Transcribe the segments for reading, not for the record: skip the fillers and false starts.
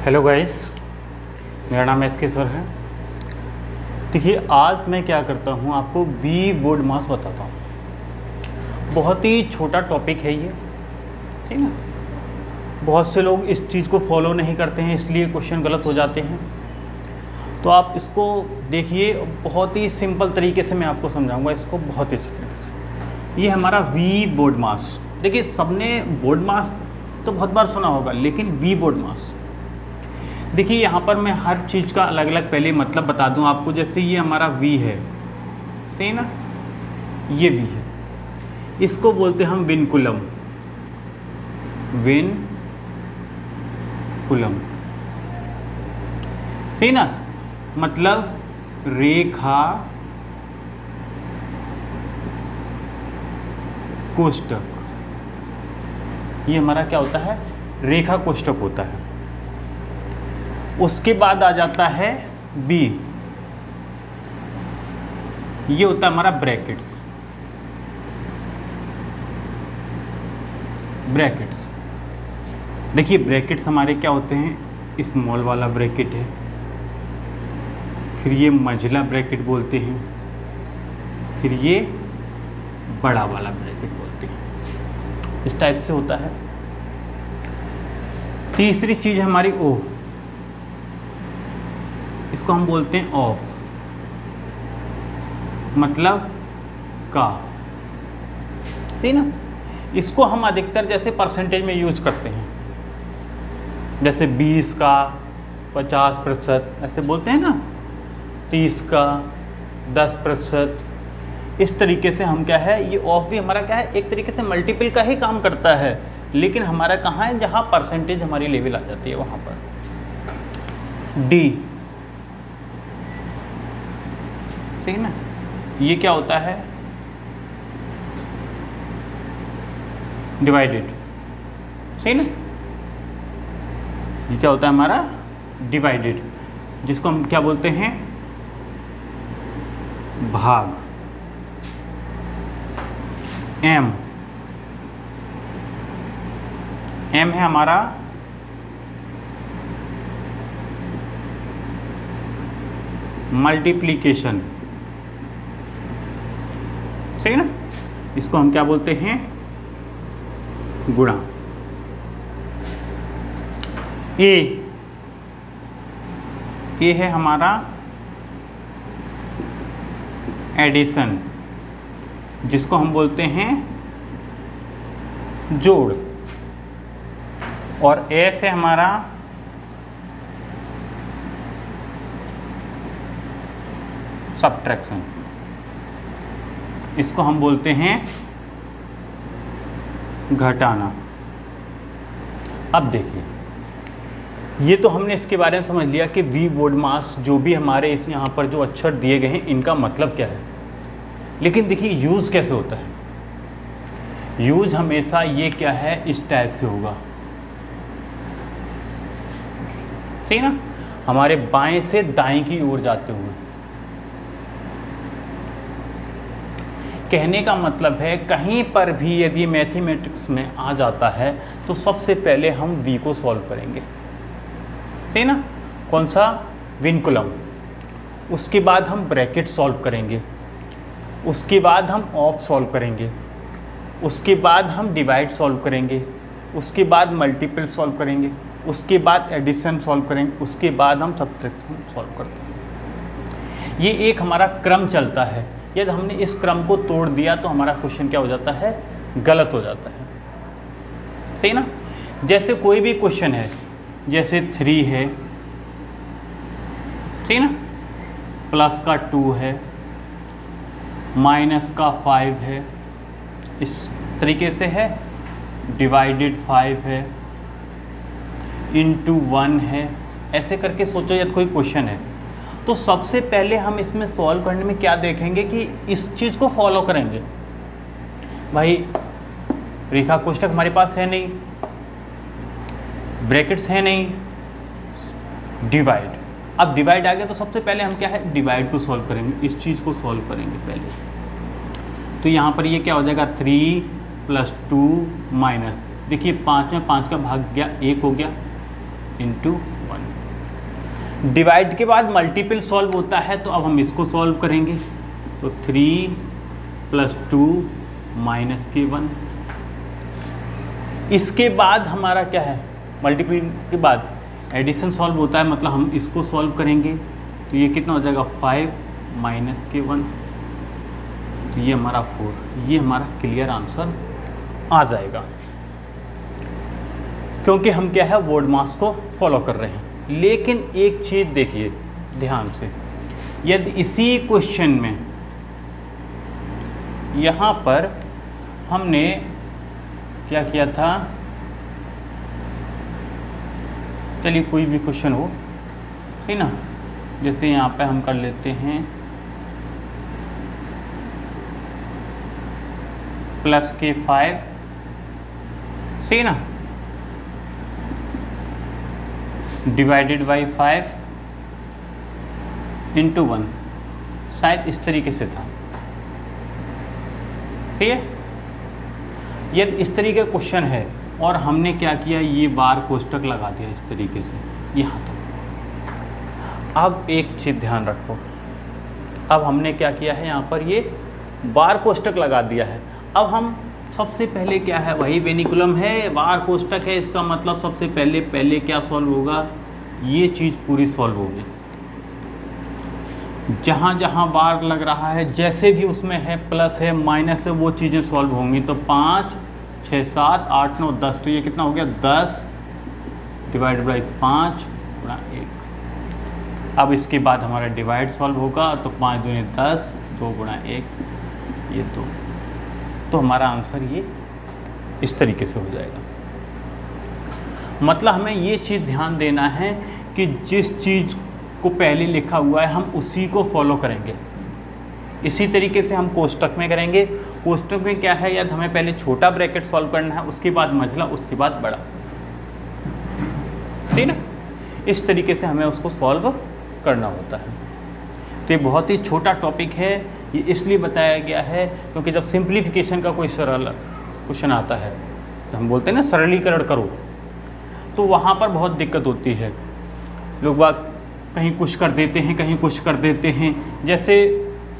Hello guys, मेरा नाम S के सर है। देखिए, आज मैं क्या करता हूँ, आपको वी वर्ड मास बताता हूँ। बहुत ही छोटा टॉपिक है ये, ठीक ना। बहुत से लोग इस चीज़ को फॉलो नहीं करते हैं, इसलिए क्वेश्चन गलत हो जाते हैं। तो आप इसको देखिए, बहुत ही सिंपल तरीके से मैं आपको समझाऊंगा इसको, बहुत ही अच्छे तरीके से। ये हमारा वी वर्ड मास। देखिए, सबने वर्ड मास तो बहुत बार सुना होगा, लेकिन वी वर्ड मास, देखिए यहाँ पर मैं हर चीज़ का अलग अलग पहले मतलब बता दूँ आपको। जैसे ये हमारा V है, सही ना, ये V है, इसको बोलते हैं हम विनकुलम। विनकुलम, सही ना, मतलब रेखा कोष्ठक। ये हमारा क्या होता है, रेखा कोष्ठक होता है। उसके बाद आ जाता है B, ये होता है हमारा ब्रैकेट्स। ब्रैकेट्स, देखिए ब्रैकेट्स हमारे क्या होते हैं, स्मॉल वाला ब्रैकेट है, फिर ये मंझला ब्रैकेट बोलते हैं, फिर ये बड़ा वाला ब्रैकेट बोलते हैं। इस टाइप से होता है। तीसरी चीज हमारी O, इसको हम बोलते हैं ऑफ, मतलब का, सही ना। इसको हम अधिकतर जैसे परसेंटेज में यूज करते हैं, जैसे 20 का 50%, ऐसे बोलते हैं ना, 30 का 10%। इस तरीके से हम क्या है, ये ऑफ भी हमारा क्या है, एक तरीके से मल्टीपल का ही काम करता है, लेकिन हमारा कहाँ है, जहाँ परसेंटेज हमारी लेवल आ जाती है वहाँ पर। डी, ठीक है ना, ये क्या होता है, डिवाइडेड, सही ना। ये क्या होता है हमारा, डिवाइडेड, जिसको हम क्या बोलते हैं, भाग। एम, एम है हमारा मल्टीप्लिकेशन, सही ना, इसको हम क्या बोलते हैं, गुणा। ए, ये है हमारा एडिशन, जिसको हम बोलते हैं जोड़। और एस है हमारा सब्ट्रैक्शन, इसको हम बोलते हैं घटाना। अब देखिए, ये तो हमने इसके बारे में समझ लिया कि वी वर्ड मास, जो भी हमारे इस यहाँ पर जो अक्षर दिए गए हैं, इनका मतलब क्या है। लेकिन देखिए यूज़ कैसे होता है। यूज हमेशा ये क्या है, इस टाइप से होगा, ठीक ना, हमारे बाएं से दाएं की ओर जाते हुए। कहने का मतलब है, कहीं पर भी यदि मैथमेटिक्स में आ जाता है तो सबसे पहले हम V को सॉल्व करेंगे, सही ना, कौन सा, विनकुलम। उसके बाद हम ब्रैकेट सॉल्व करेंगे, उसके बाद हम ऑफ सॉल्व करेंगे, उसके बाद हम डिवाइड सॉल्व करेंगे, उसके बाद मल्टीपल सॉल्व करेंगे, उसके बाद एडिशन सॉल्व करेंगे, उसके बाद हम सब्ट्रैक्शन सॉल्व करते हैं। ये एक हमारा क्रम चलता है। यदि हमने इस क्रम को तोड़ दिया तो हमारा क्वेश्चन क्या हो जाता है, गलत हो जाता है, सही ना। जैसे कोई भी क्वेश्चन है, जैसे 3 है, ठीक ना, प्लस का 2 है, माइनस का 5 है, इस तरीके से है, डिवाइडेड 5 है, इनटू 1 है, ऐसे करके सोचो यदि कोई क्वेश्चन है, तो सबसे पहले हम इसमें सॉल्व करने में क्या देखेंगे कि इस चीज़ को फॉलो करेंगे। भाई रेखा कोष्ठक हमारे पास है नहीं, ब्रैकेट्स है नहीं, डिवाइड। अब डिवाइड आ गया तो सबसे पहले हम क्या है, डिवाइड को सॉल्व करेंगे, इस चीज़ को सॉल्व करेंगे पहले। तो यहाँ पर ये क्या हो जाएगा, 3 + 2 माइनस, देखिए 5 में 5 का भाग गया 1 हो गया, इंटू 1। डिवाइड के बाद मल्टीपल सॉल्व होता है, तो अब हम इसको सॉल्व करेंगे। तो 3 + 2 - k1। इसके बाद हमारा क्या है, मल्टीपल के बाद एडिशन सॉल्व होता है, मतलब हम इसको सॉल्व करेंगे। तो ये कितना हो जाएगा 5 - k1, तो ये हमारा 4। ये हमारा क्लियर आंसर आ जाएगा, क्योंकि हम क्या है वर्ड मास को फॉलो कर रहे हैं। लेकिन एक चीज़ देखिए ध्यान से, यदि इसी क्वेश्चन में यहाँ पर हमने क्या किया था, चलिए कोई भी क्वेश्चन हो, सही ना, जैसे यहाँ पे हम कर लेते हैं +k5, सही ना, डिवाइडेड बाई 5 × 1, शायद इस तरीके से था, सही है। यदि इस तरीके का क्वेश्चन है और हमने क्या किया, ये बार कोष्टक लगा दिया इस तरीके से यहाँ तक। अब एक चीज़ ध्यान रखो, अब हमने क्या किया है, यहाँ पर ये बार कोष्टक लगा दिया है। अब हम सबसे पहले क्या है, वही वेनिकुलम है, बार कोष्टक है, इसका मतलब सबसे पहले क्या सॉल्व होगा, ये चीज़ पूरी सॉल्व होगी। जहाँ जहाँ बार लग रहा है, जैसे भी उसमें है प्लस है माइनस है, वो चीज़ें सॉल्व होंगी। तो 5 6 7 8 9 10, तो ये कितना हो गया 10 डिवाइड बाई 5 × 1। अब इसके बाद हमारा डिवाइड सॉल्व होगा, तो 5 दूनी 10, 2 × 1, ये 2। तो हमारा आंसर ये इस तरीके से हो जाएगा। मतलब हमें ये चीज़ ध्यान देना है कि जिस चीज़ को पहले लिखा हुआ है हम उसी को फॉलो करेंगे। इसी तरीके से हम कोष्टक में करेंगे। कोष्टक में क्या है, यदि हमें पहले छोटा ब्रैकेट सॉल्व करना है, उसके बाद मझला, उसके बाद बड़ा, ठीक ना, इस तरीके से हमें उसको सॉल्व करना होता है। तो ये बहुत ही छोटा टॉपिक है, ये इसलिए बताया गया है क्योंकि जब सिंप्लीफिकेशन का कोई सरल क्वेश्चन आता है, तो हम बोलते हैं ना सरलीकरण करो, तो वहाँ पर बहुत दिक्कत होती है। लोग बात कहीं कुछ कर देते हैं, कहीं कुछ कर देते हैं। जैसे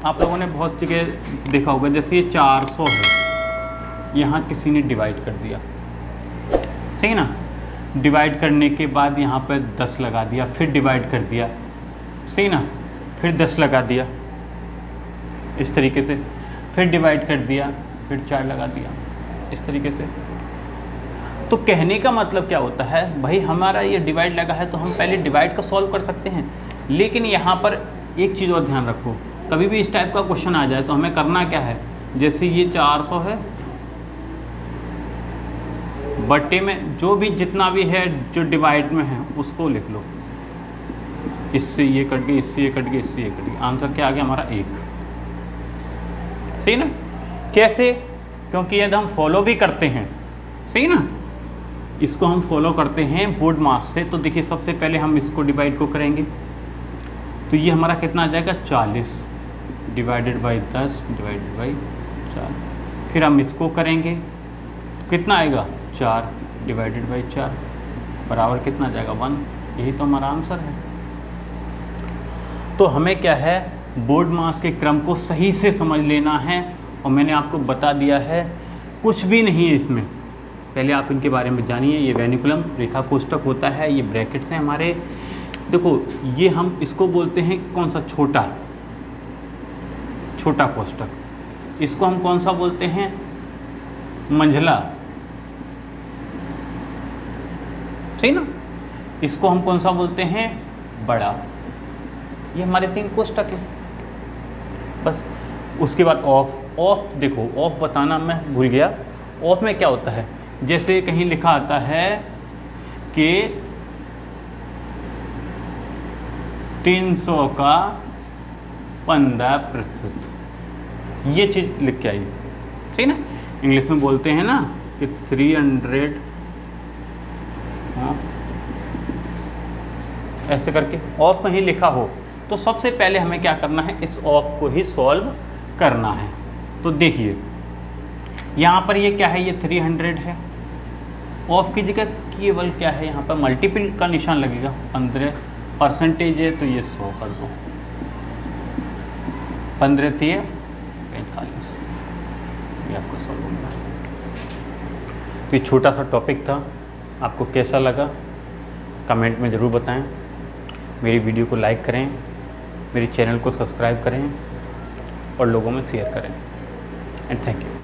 आप लोगों ने बहुत जगह देखा होगा, जैसे ये 400 है, यहाँ किसी ने डिवाइड कर दिया, ठीक है ना, डिवाइड करने के बाद यहाँ पर 10 लगा दिया, फिर डिवाइड कर दिया, सही ना, फिर 10 लगा दिया इस तरीके से, फिर डिवाइड कर दिया, फिर 4 लगा दिया इस तरीके से। तो कहने का मतलब क्या होता है, भाई हमारा ये डिवाइड लगा है तो हम पहले डिवाइड का सॉल्व कर सकते हैं। लेकिन यहाँ पर एक चीज़ और ध्यान रखो, कभी भी इस टाइप का क्वेश्चन आ जाए तो हमें करना क्या है, जैसे ये 400 है, बट्टे में जो भी जितना भी है जो डिवाइड में है उसको लिख लो, इससे ये कट गई, इससे ये कट गई, इससे ये कट गई, आंसर क्या आ गया हमारा 1, सही ना। कैसे, क्योंकि यदि हम फॉलो भी करते हैं, सही ना, इसको हम फॉलो करते हैं बोर्ड मास से, तो देखिए सबसे पहले हम इसको डिवाइड को करेंगे, तो ये हमारा कितना आ जाएगा 40 डिवाइडेड बाई 10 डिवाइडेड बाई 4। फिर हम इसको करेंगे तो कितना आएगा 4 डिवाइडेड बाई 4 बराबर कितना आ जाएगा 1। यही तो हमारा आंसर है। तो हमें क्या है, बोर्ड मास के क्रम को सही से समझ लेना है, और मैंने आपको बता दिया है कुछ भी नहीं है इसमें, पहले आप इनके बारे में जानिए। ये वेनिकुलम रेखा कोष्टक होता है, ये ब्रैकेट्स हैं हमारे। देखो ये हम इसको बोलते हैं कौन सा, छोटा कोष्टक। इसको हम कौन सा बोलते हैं, मंझला, सही ना। इसको हम कौन सा बोलते हैं, बड़ा। ये हमारे 3 कोष्टक हैं बस। उसके बाद ऑफ देखो, ऑफ बताना मैं भूल गया। ऑफ में क्या होता है, जैसे कहीं लिखा आता है कि 300 का 15%, ये चीज़ लिख के आई, ठीक ना। इंग्लिश में बोलते हैं ना कि 300, हाँ ऐसे करके ऑफ कहीं लिखा हो, तो सबसे पहले हमें क्या करना है, इस ऑफ को ही सॉल्व करना है। तो देखिए यहाँ पर ये क्या है, ये 300 है, ऑफ की जगह केवल क्या है, यहाँ पर मल्टीपल का निशान लगेगा। 15% है तो ये 100 कर दो, 15 3 45, ये आपको सॉल्व होगा। तो ये छोटा सा टॉपिक था, आपको कैसा लगा कमेंट में ज़रूर बताएं। मेरी वीडियो को लाइक करें, मेरे चैनल को सब्सक्राइब करें और लोगों में शेयर करें। And thank you.